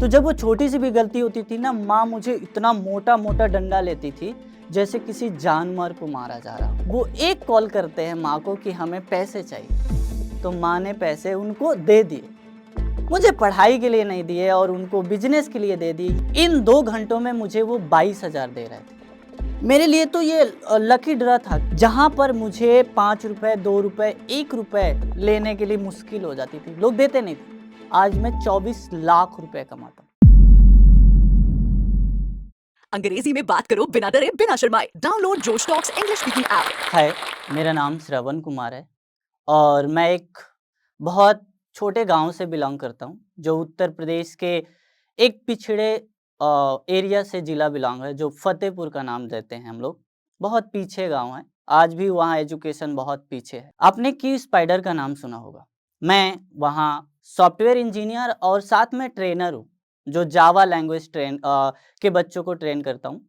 तो जब वो छोटी सी भी गलती होती थी ना, माँ मुझे इतना मोटा मोटा डंडा लेती थी जैसे किसी जानवर को मारा जा रहा हो। वो एक कॉल करते हैं माँ को कि हमें पैसे चाहिए, तो माँ ने पैसे उनको दे दिए। मुझे पढ़ाई के लिए नहीं दिए और उनको बिजनेस के लिए दे दिए। इन 2 घंटों में मुझे वो 22,000 दे रहे थे। मेरे लिए तो ये लकी ड्रा था, जहाँ पर मुझे 5 रुपए, 2 रुपए, 1 रुपए लेने के लिए मुश्किल हो जाती थी। लोग देते नहीं थे। आज मैं 24 लाख रुपए कमाता हूँ। अंग्रेजी में बात करो बिना डरे बिना शर्माए। डाउनलोड जोश टॉक्स इंग्लिश स्पीकिंग ऐप। हाय, मेरा नाम श्रवण कुमार है और मैं एक बहुत छोटे गांव से बिलोंग करता हूं, जो उत्तर प्रदेश के एक पिछड़े एरिया से जिला बिलोंग है, जो फतेहपुर का नाम देते हैं हम लोग। बहुत पीछे गांव है, आज भी वहाँ एजुकेशन बहुत पीछे है। आपने की स्पाइडर का नाम सुना होगा। मैं वहाँ सॉफ्टवेयर इंजीनियर और साथ में ट्रेनर हूँ, जो जावा लैंग्वेज के बच्चों को ट्रेन करता हूँ।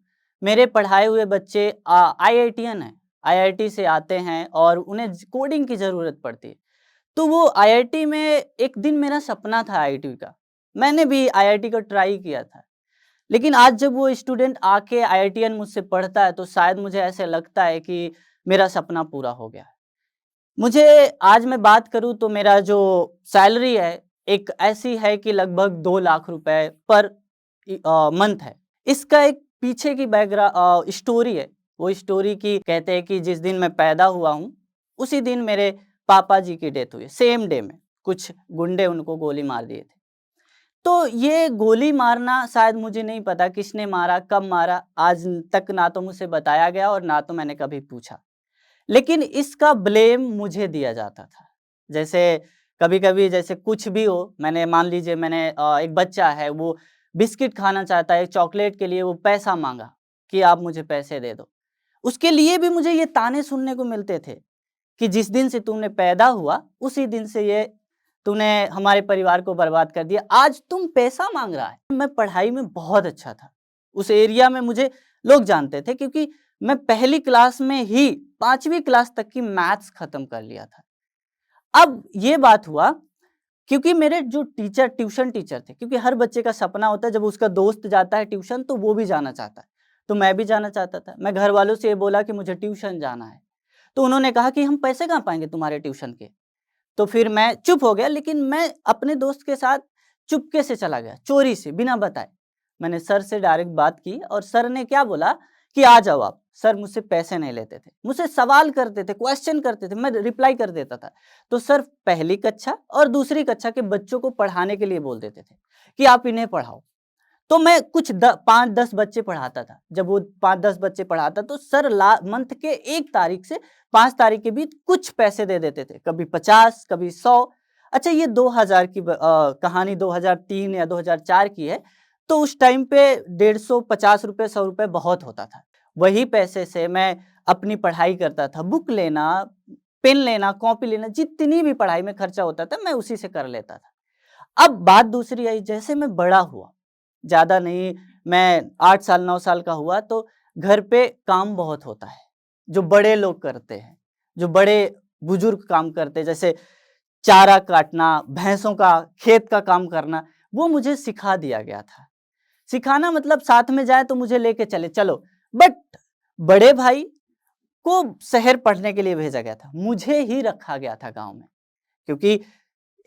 मेरे पढ़ाए हुए बच्चे IITian हैं, IIT से आते हैं और उन्हें कोडिंग की ज़रूरत पड़ती है। तो वो IIT में एक दिन मेरा सपना था IIT का। मैंने भी IIT का ट्राई किया था। लेकिन आज जब वो स्टूडेंट आके IITian मुझसे पढ़ता है, तो शायद मुझे ऐसे लगता है कि मेरा सपना पूरा हो गया है। मुझे आज मैं बात करूँ तो मेरा जो सैलरी है, एक ऐसी है कि लगभग 2 लाख रुपए पर मंथ है। इसका एक पीछे की स्टोरी है। वो स्टोरी की कहते हैं कि जिस दिन मैं पैदा हुआ हूँ, उसी दिन मेरे पापा जी की डेथ हुई है। सेम डे में कुछ गुंडे उनको गोली मार दिए थे। तो ये गोली मारना शायद मुझे नहीं पता किसने मारा, कब मारा, आज तक ना तो मुझसे बताया गया और ना तो मैंने कभी पूछा। लेकिन इसका ब्लेम मुझे दिया जाता था। जैसे कभी-कभी जैसे कुछ भी हो, मैंने मान लीजिए मैंने एक बच्चा है, वो बिस्किट खाना चाहता है, चॉकलेट के लिए वो पैसा माँगा कि आप मुझे पैसे दे दो। उसके लिए भी मुझे ये ताने सुनने को मिलते थे कि जिस दिन से तूने पैदा हुआ, उसी दिन से ये तूने हमारे परिवार को बर्बाद कर दिया। आज तुम पैसा माँग रहा है। मैं पढ़ाई में बहुत अच्छा था। उस एरिया में मुझे लोग जानते थे क्योंकि मैं पहली क्लास में ही 5वीं क्लास तक की मैथ्स खत्म कर लिया था। अब ये बात हुआ क्योंकि मेरे जो ट्यूशन टीचर थे, क्योंकि हर बच्चे का सपना होता है जब उसका दोस्त जाता है ट्यूशन तो वो भी जाना चाहता है। तो मैं भी जाना चाहता था। मैं घर वालों से ये बोला कि मुझे ट्यूशन जाना है। तो उन्होंने कहा कि हम पैसे कहाँ पाएँगे तुम्हारे ट्यूशन के? तो फिर मैं चुप हो गया, लेकिन मैं अपने दोस्त के साथ चुपके से चला गया, चोरी से, बिना बताए। मैंने सर से डायरेक्ट बात की और सर ने क्या बोला कि आ जाओ आप। सर मुझसे पैसे नहीं लेते थे, मुझसे सवाल करते थे, क्वेश्चन करते थे, मैं रिप्लाई कर देता था। तो सर पहली कक्षा और दूसरी कक्षा के बच्चों को पढ़ाने के लिए बोल देते थे कि आप इन्हें पढ़ाओ। तो मैं कुछ 5-10 बच्चे पढ़ाता था। जब वो 5-10 बच्चे पढ़ाता तो सर मंथ के 1 तारीख से 5 तारीख के बीच कुछ पैसे दे देते थे। कभी 50, कभी 100। अच्छा, ये 2000 की कहानी 2003 या 2004 की है। तो उस टाइम पे 150, 50 रुपए, 100 रुपए बहुत होता था। वही पैसे से मैं अपनी पढ़ाई करता था। बुक लेना, पेन लेना, कॉपी लेना, जितनी भी पढ़ाई में खर्चा होता था, मैं उसी से कर लेता था। अब बात दूसरी आई, जैसे मैं बड़ा हुआ, ज़्यादा नहीं, मैं 8 साल 9 साल का हुआ तो घर पे काम बहुत होता है, जो बड़े लोग करते हैं, जो बड़े बुजुर्ग काम करते हैं, जैसे चारा काटना, भैंसों का खेत का काम करना, वो मुझे सिखा दिया गया था। सिखाना मतलब साथ में जाए तो मुझे लेके चले, चलो, बट बड़े भाई को शहर पढ़ने के लिए भेजा गया था, मुझे ही रखा गया था गाँव में, क्योंकि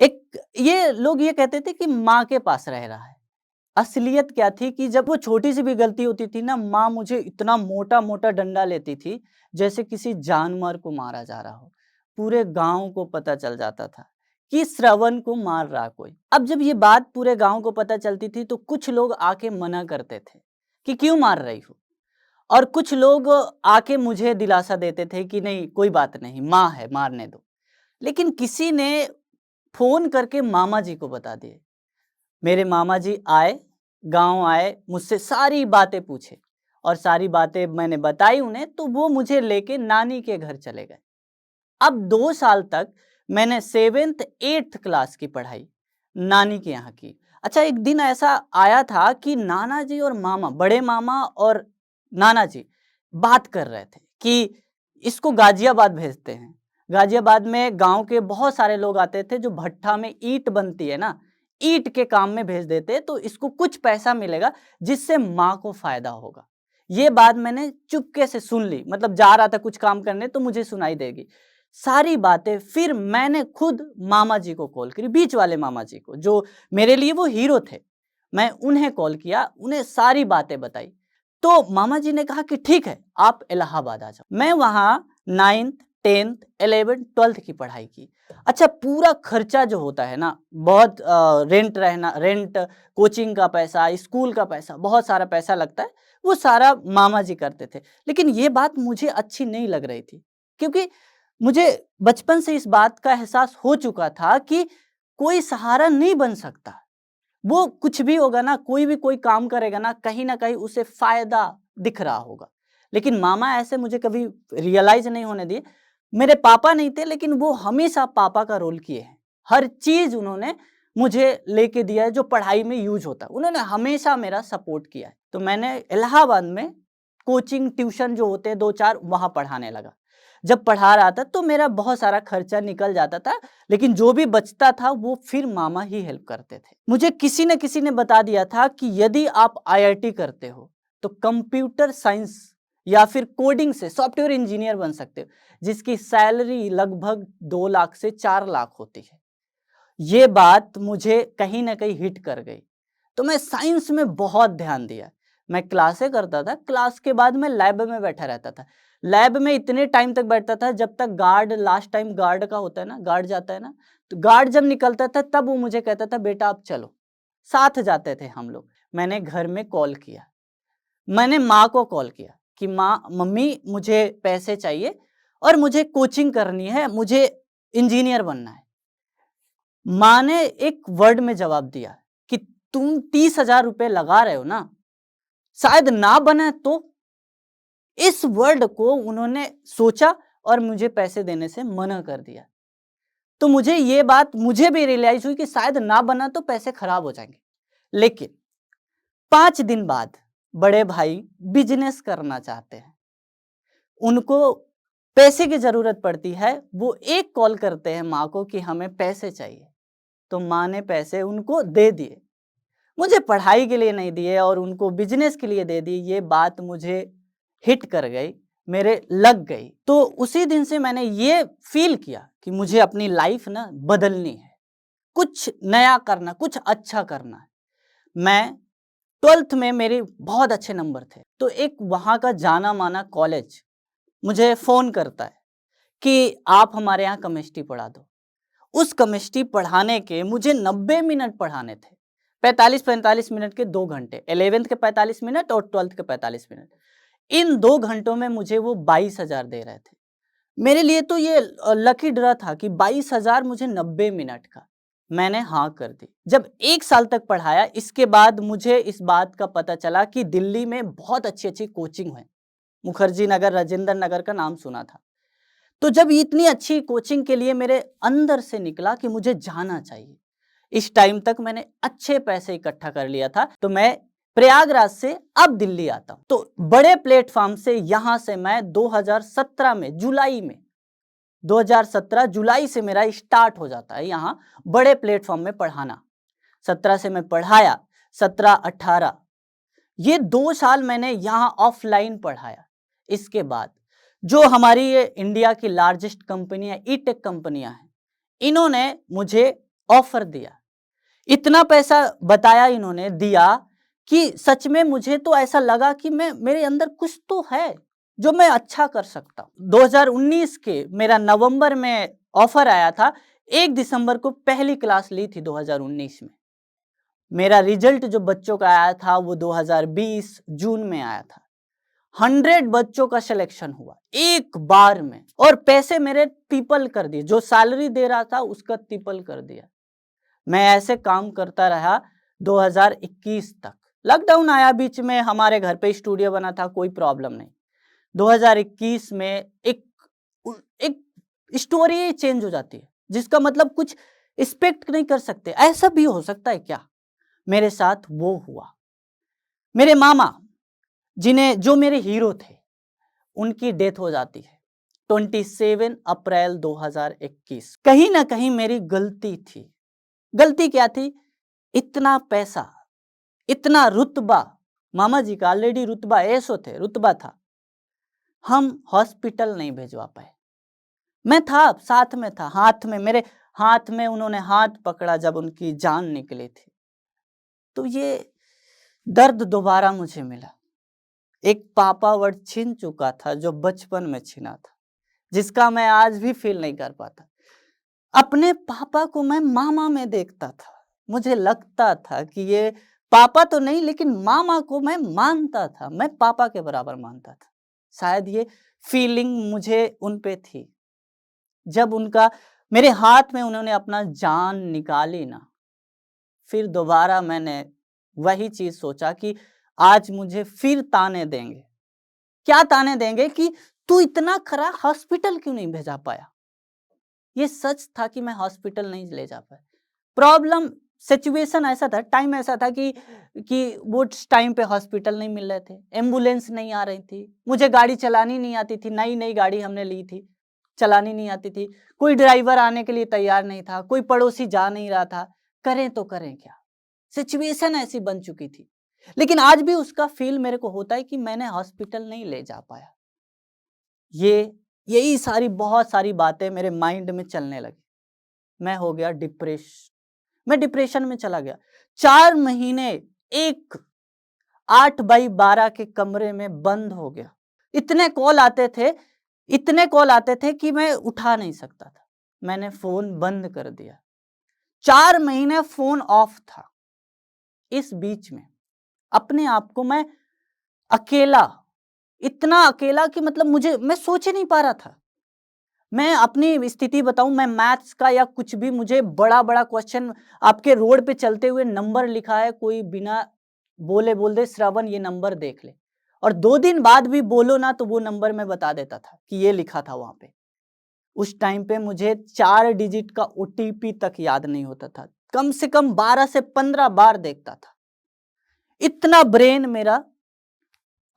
एक ये लोग ये कहते थे कि माँ के पास रह रहा है। असलियत क्या थी कि जब वो छोटी सी भी गलती होती थी ना, माँ मुझे इतना मोटा-मोटा डंडा लेती थी, जैसे किसी जानवर को मारा जा रहा हो। पूरे गाँव को पता चल जाता था कि श्रवण को मार रहा कोई। अब जब ये बात पूरे गाँव को पता चलती थी, तो कुछ लोग आके मना करते थे कि क्यों मार रही हो? और कुछ लोग आके मुझे दिलासा देते थे कि नहीं, कोई बात नहीं, माँ है, मारने दो। लेकिन किसी ने फ़ोन करके मामा जी को बता दिए। मेरे मामा जी आए, गाँव आए, मुझसे सारी बातें पूछे और सारी बातें मैंने बताई उन्हें, तो वो मुझे लेके नानी के घर चले गए। अब 2 साल तक मैंने 7th 8th क्लास की पढ़ाई नानी के यहाँ की। अच्छा, एक दिन ऐसा आया था कि नाना जी और मामा, बड़े मामा और नाना जी बात कर रहे थे कि इसको गाज़ियाबाद भेजते हैं। गाज़ियाबाद में गाँव के बहुत सारे लोग आते थे, जो भट्ठा में ईंट बनती है ना, ईंट के काम में भेज देते तो इसको कुछ पैसा मिलेगा जिससे माँ को फायदा होगा। ये बात मैंने चुपके से सुन ली, मतलब जा रहा था कुछ काम करने तो मुझे सुनाई देगी सारी बातें। फिर मैंने खुद मामा जी को कॉल करी, बीच वाले मामा जी को, जो मेरे लिए वो हीरो थे। मैं उन्हें कॉल किया, उन्हें सारी बातें बताई। तो मामा जी ने कहा कि ठीक है, आप इलाहाबाद आ जाओ। मैं वहाँ 9th 10th 11th 12th की पढ़ाई की। अच्छा, पूरा खर्चा जो होता है ना, बहुत रेंट, कोचिंग का पैसा, स्कूल का पैसा, बहुत सारा पैसा लगता है, वो सारा मामा जी करते थे। लेकिन ये बात मुझे अच्छी नहीं लग रही थी, क्योंकि मुझे बचपन से इस बात का एहसास हो चुका था कि कोई सहारा नहीं बन सकता। वो कुछ भी होगा ना, कोई भी कोई काम करेगा ना कहीं उसे फ़ायदा दिख रहा होगा। लेकिन मामा ऐसे मुझे कभी रियलाइज़ नहीं होने दिए। मेरे पापा नहीं थे, लेकिन वो हमेशा पापा का रोल किए हैं। हर चीज़ उन्होंने मुझे लेके दिया है जो पढ़ाई में यूज़ होता है। उन्होंने हमेशा मेरा सपोर्ट किया है। तो मैंने इलाहाबाद में कोचिंग, ट्यूशन जो होते हैं 2-4, वहाँ पढ़ाने लगा। जब पढ़ा रहा था तो मेरा बहुत सारा खर्चा निकल जाता था, लेकिन जो भी बचता था वो फिर मामा ही हेल्प करते थे। मुझे किसी न किसी ने बता दिया था कि यदि आप आईआईटी करते हो तो कंप्यूटर साइंस या फिर कोडिंग से सॉफ्टवेयर इंजीनियर बन सकते हो, जिसकी सैलरी लगभग 2 लाख से 4 लाख होती है। ये बात मुझे कहीं न कहीं हिट कर गई। तो मैं साइंस में बहुत ध्यान दिया। मैं क्लासें करता था, क्लास के बाद मैं लैब में बैठा रहता था। लैब में इतने टाइम तक बैठता था जब तक गार्ड, लास्ट टाइम गार्ड का होता है ना, गार्ड जाता है ना, तो गार्ड जब निकलता था तब वो मुझे कहता था बेटा आप चलो। साथ जाते थे हम लोग। मैंने घर में कॉल किया, मैंने माँ को कॉल किया कि माँ, मम्मी मुझे पैसे चाहिए और मुझे कोचिंग करनी है, मुझे इंजीनियर बनना है। माँ ने एक वर्ड में जवाब दिया कि तुम 30,000 रुपए लगा रहे हो ना, शायद ना बने तो। इस वर्ड को उन्होंने सोचा और मुझे पैसे देने से मना कर दिया। तो मुझे ये बात मुझे भी रियलाइज हुई कि शायद ना बना तो पैसे खराब हो जाएंगे। लेकिन 5 दिन बाद बड़े भाई बिजनेस करना चाहते हैं, उनको पैसे की जरूरत पड़ती है, वो एक कॉल करते हैं माँ को कि हमें पैसे चाहिए। तो माँ ने पैसे उनको दे दिए। मुझे पढ़ाई के लिए नहीं दिए और उनको बिजनेस के लिए दे दिए। ये बात मुझे हिट कर गई, मेरे लग गई। तो उसी दिन से मैंने ये फील किया कि मुझे अपनी लाइफ ना बदलनी है, कुछ नया करना, कुछ अच्छा करना है। मैं 12th में मेरे बहुत अच्छे नंबर थे, तो एक वहाँ का जाना माना कॉलेज मुझे फ़ोन करता है कि आप हमारे यहाँ केमिस्ट्री पढ़ा दो। उस केमिस्ट्री पढ़ाने के मुझे 90 मिनट पढ़ाने थे। 45-45 मिनट के 2 घंटे, 11th के 45 मिनट और 12th के 45 मिनट। इन 2 घंटों में मुझे वो 22,000 दे रहे थे। मेरे लिए तो ये लकी ड्रॉ था कि 22,000 मुझे 90 मिनट का। मैंने हाँ कर दी। जब 1 साल तक पढ़ाया, इसके बाद मुझे इस बात का पता चला कि दिल्ली में बहुत अच्छी-अच्छी कोचिंग है। मुखर्जी नगर, राजेंद्र नगर का नाम सुना था। तो जब इतनी अच्छी कोचिंग के लिए मेरे अंदर से निकला कि मुझे जाना चाहिए। इस टाइम तक मैंने अच्छे पैसे इकट्ठा कर लिया था, तो मैं प्रयागराज से अब दिल्ली आता हूँ। तो बड़े प्लेटफॉर्म से यहाँ से मैं 2017 में, जुलाई में, 2017 जुलाई से मेरा स्टार्ट हो जाता है यहाँ बड़े प्लेटफॉर्म में पढ़ाना। 17 से मैं पढ़ाया, 17-18 ये 2 साल मैंने यहाँ ऑफलाइन पढ़ाया। इसके बाद जो हमारी ये इंडिया की लार्जेस्ट कंपनी है, ई-टेक कंपनियां हैं, इन्होंने मुझे ऑफर दिया। इतना पैसा बताया इन्होंने, दिया कि सच में मुझे तो ऐसा लगा कि मेरे अंदर कुछ तो है जो मैं अच्छा कर सकता हूँ। 2019 के मेरा नवंबर में ऑफर आया था, 1 दिसंबर को पहली क्लास ली थी 2019 में। मेरा रिजल्ट जो बच्चों का आया था वो 2020 जून में आया था। 100 बच्चों का सिलेक्शन हुआ एक बार में, और पैसे मेरे ट्रिपल कर दिए। जो सैलरी दे रहा था उसका ट्रिपल कर दिया। मैं ऐसे काम करता रहा 2021 तक। लॉकडाउन आया बीच में, हमारे घर पे स्टूडियो बना था, कोई प्रॉब्लम नहीं। 2021 में एक एक स्टोरी चेंज हो जाती है, जिसका मतलब कुछ एक्सपेक्ट नहीं कर सकते, ऐसा भी हो सकता है क्या? मेरे साथ वो हुआ। मेरे मामा, जो मेरे हीरो थे, उनकी डेथ हो जाती है 27 अप्रैल 2021। कहीं ना कहीं मेरी गलती थी। गलती क्या थी इतना पैसा, इतना रुतबा, मामा जी का ऑलरेडी रुतबा ऐसो थे, रुतबा था, हम हॉस्पिटल नहीं भेजवा पाए। मैं था, साथ में था, हाथ में, मेरे हाथ में उन्होंने हाथ पकड़ा जब उनकी जान निकली थी। तो ये दर्द दोबारा मुझे मिला। एक पापा वर्ड छीन चुका था जो बचपन में छीना था, जिसका मैं आज भी फील नहीं कर पाता। अपने पापा को मैं मामा में देखता था, मुझे लगता था कि ये पापा तो नहीं लेकिन मामा को मैं मानता था, मैं पापा के बराबर मानता था। शायद ये फीलिंग मुझे उन पे थी। जब उनका मेरे हाथ में उन्होंने अपना जान निकाली ना, फिर दोबारा मैंने वही चीज सोचा कि आज मुझे फिर ताने देंगे। क्या ताने देंगे कि तू इतना खरा हॉस्पिटल क्यों नहीं भेजा पाया। ये सच था कि मैं हॉस्पिटल नहीं ले जा पाया। प्रॉब्लम सिचुएशन ऐसा था, टाइम ऐसा था कि वो टाइम पे हॉस्पिटल नहीं मिल रहे थे, एम्बुलेंस नहीं आ रही थी, मुझे गाड़ी चलानी नहीं आती थी, नई नई गाड़ी हमने ली थी, चलानी नहीं आती थी, कोई ड्राइवर आने के लिए तैयार नहीं था, कोई पड़ोसी जा नहीं रहा था, करें तो करें क्या। सिचुएशन ऐसी बन चुकी थी। लेकिन आज भी उसका फील मेरे को होता है कि मैंने हॉस्पिटल नहीं ले जा पाया। यही सारी बहुत सारी बातें मेरे माइंड में चलने लगी। मैं हो गया मैं डिप्रेशन में चला गया। 4 महीने एक 8x12 के कमरे में बंद हो गया। इतने कॉल आते थे कि मैं उठा नहीं सकता था। मैंने फोन बंद कर दिया। 4 महीने फोन ऑफ था। इस बीच में अपने आप को मैं अकेला, इतना अकेला कि मतलब मैं सोच ही नहीं पा रहा था। मैं अपनी स्थिति बताऊं, मैं मैथ्स का या कुछ भी, मुझे बड़ा बड़ा क्वेश्चन, आपके रोड पे चलते हुए नंबर लिखा है, कोई बिना बोले बोल दे श्रवण ये नंबर देख ले, और 2 दिन बाद भी बोलो ना तो वो नंबर मैं बता देता था कि ये लिखा था वहां पे। उस टाइम पे मुझे 4 डिजिट का ओटीपी तक याद नहीं होता था, कम से कम 12 से 15 बार देखता था। इतना ब्रेन मेरा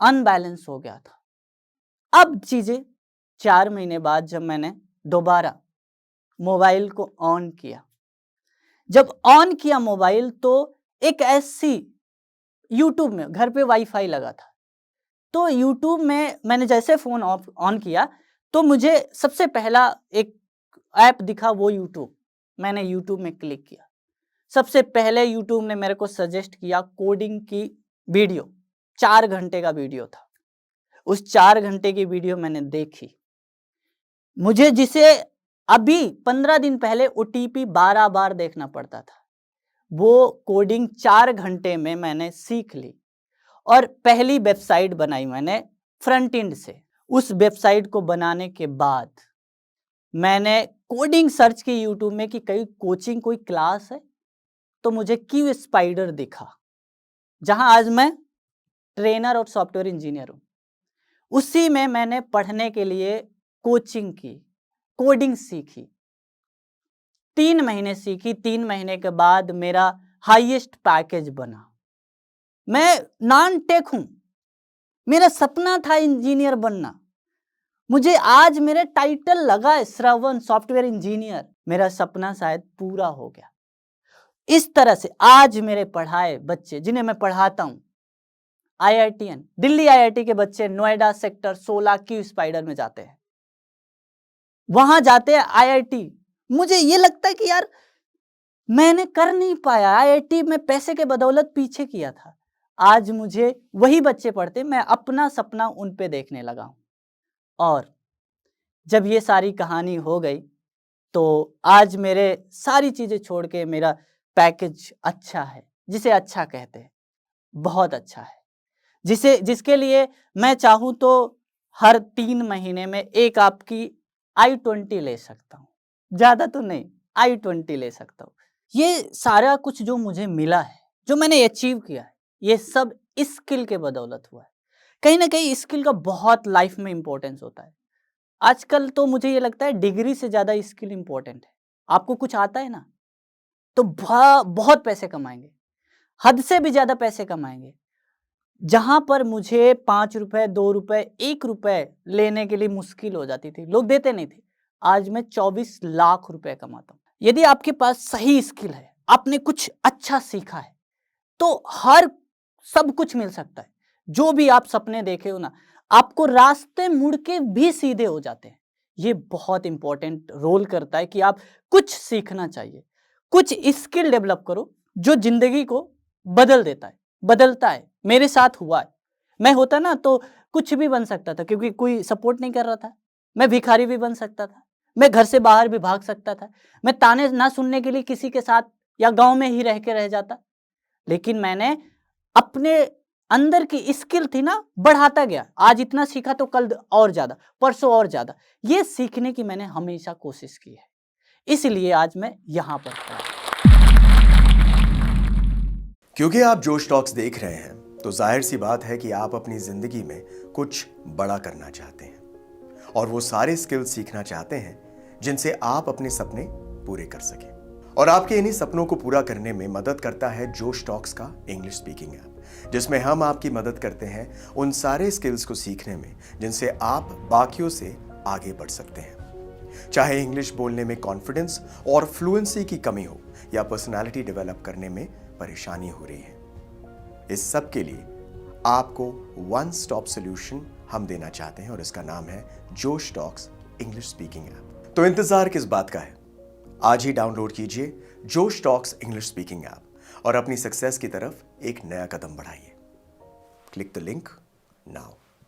अनबैलेंस हो गया था। अब चीजें 4 महीने बाद जब मैंने दोबारा मोबाइल को ऑन किया, जब ऑन किया मोबाइल, तो एक ऐसी यूट्यूब में, घर पे वाईफाई लगा था, तो यूट्यूब में मैंने जैसे फोन ऑन किया तो मुझे सबसे पहला एक ऐप दिखा, वो यूट्यूब। मैंने यूट्यूब में क्लिक किया। सबसे पहले यूट्यूब ने मेरे को सजेस्ट किया कोडिंग की वीडियो। 4 घंटे का वीडियो था। उस 4 घंटे की वीडियो मैंने देखी। मुझे जिसे अभी 15 दिन पहले ओटीपी 12 बार देखना पड़ता था, वो कोडिंग 4 घंटे में मैंने सीख ली और पहली वेबसाइट बनाई मैंने फ्रंट एंड से। उस वेबसाइट को बनाने के बाद मैंने कोडिंग सर्च की यूट्यूब में कि कहीं कोचिंग कोई क्लास है, तो मुझे क्यू स्पाइडर दिखा, जहां आज मैं ट्रेनर और सॉफ्टवेयर इंजीनियर हूं। उसी में मैंने पढ़ने के लिए कोचिंग की, कोडिंग सीखी, 3 महीने सीखी। 3 महीने के बाद मेरा हाईएस्ट पैकेज बना। मैं नॉन टेक हूं, मेरा सपना था इंजीनियर बनना। मुझे आज मेरे टाइटल लगा है श्रवण सॉफ्टवेयर इंजीनियर, मेरा सपना शायद पूरा हो गया। इस तरह से आज मेरे पढ़ाए बच्चे, जिन्हें मैं पढ़ाता हूं, आईआईटीएन, दिल्ली आईआईटी के बच्चे नोएडा सेक्टर 16 क्यू स्पाइडर में जाते हैं, वहां जाते हैं आईआईटी। मुझे ये लगता है कि यार मैंने कर नहीं पाया, आईआईटी में पैसे के बदौलत पीछे किया था। आज मुझे वही बच्चे पढ़ते, मैं अपना सपना उन पे देखने लगा हूं। और जब ये सारी कहानी हो गई तो आज मेरे सारी चीजें छोड़ के मेरा पैकेज अच्छा है, जिसे अच्छा कहते हैं, बहुत अच्छा है, जिसके लिए मैं चाहूं तो हर 3 महीने में एक आपकी i20 ले सकता हूँ, ज्यादा तो नहीं, i20 ले सकता हूँ। ये सारा कुछ जो मुझे मिला है, जो मैंने अचीव किया है, ये सब स्किल के बदौलत हुआ है। कहीं ना कहीं स्किल का बहुत लाइफ में इंपॉर्टेंस होता है। आजकल तो मुझे ये लगता है डिग्री से ज्यादा स्किल इंपॉर्टेंट है। आपको कुछ आता है ना, तो बहुत पैसे कमाएंगे, हद से भी ज्यादा पैसे कमाएंगे। जहां पर मुझे 5 रुपए, 2 रुपए, 1 रुपए लेने के लिए मुश्किल हो जाती थी, लोग देते नहीं थे, आज मैं 24 लाख रुपए कमाता हूं। यदि आपके पास सही स्किल है, आपने कुछ अच्छा सीखा है, तो हर सब कुछ मिल सकता है। जो भी आप सपने देखे हो ना, आपको रास्ते मुड़ के भी सीधे हो जाते हैं। ये बहुत इंपॉर्टेंट रोल करता है कि आप कुछ सीखना चाहिए, कुछ स्किल डेवलप करो जो ज़िंदगी को बदल देता है, बदलता है। मेरे साथ हुआ है। मैं होता ना तो कुछ भी बन सकता था क्योंकि कोई सपोर्ट नहीं कर रहा था। मैं भिखारी भी बन सकता था, मैं घर से बाहर भी भाग सकता था, मैं ताने ना सुनने के लिए किसी के साथ या गाँव में ही रह के रह जाता। लेकिन मैंने अपने अंदर की स्किल थी ना बढ़ाता गया। आज इतना सीखा तो कल और ज़्यादा, परसों और ज़्यादा। ये सीखने की मैंने हमेशा कोशिश की है। इसलिए आज मैं यहाँ पर खड़ा हूँ। क्योंकि आप जोश टॉक्स देख रहे हैं तो जाहिर सी बात है कि आप अपनी जिंदगी में कुछ बड़ा करना चाहते हैं और वो सारे स्किल्स सीखना चाहते हैं जिनसे आप अपने सपने पूरे कर सकें। और आपके इन्हीं सपनों को पूरा करने में मदद करता है जोश टॉक्स का इंग्लिश स्पीकिंग ऐप, जिसमें हम आपकी मदद करते हैं उन सारे स्किल्स को सीखने में जिनसे आप बाकियों से आगे बढ़ सकते हैं। चाहे इंग्लिश बोलने में कॉन्फिडेंस और फ्लुएंसी की कमी हो या पर्सनालिटी डेवलप करने में परेशानी हो रही है, इस सब के लिए आपको वन स्टॉप सॉल्यूशन हम देना चाहते हैं और इसका नाम है जोश टॉक्स इंग्लिश स्पीकिंग ऐप। तो इंतजार किस बात का है? आज ही डाउनलोड कीजिए जोश टॉक्स इंग्लिश स्पीकिंग ऐप और अपनी सक्सेस की तरफ एक नया कदम बढ़ाइए। Click the link now.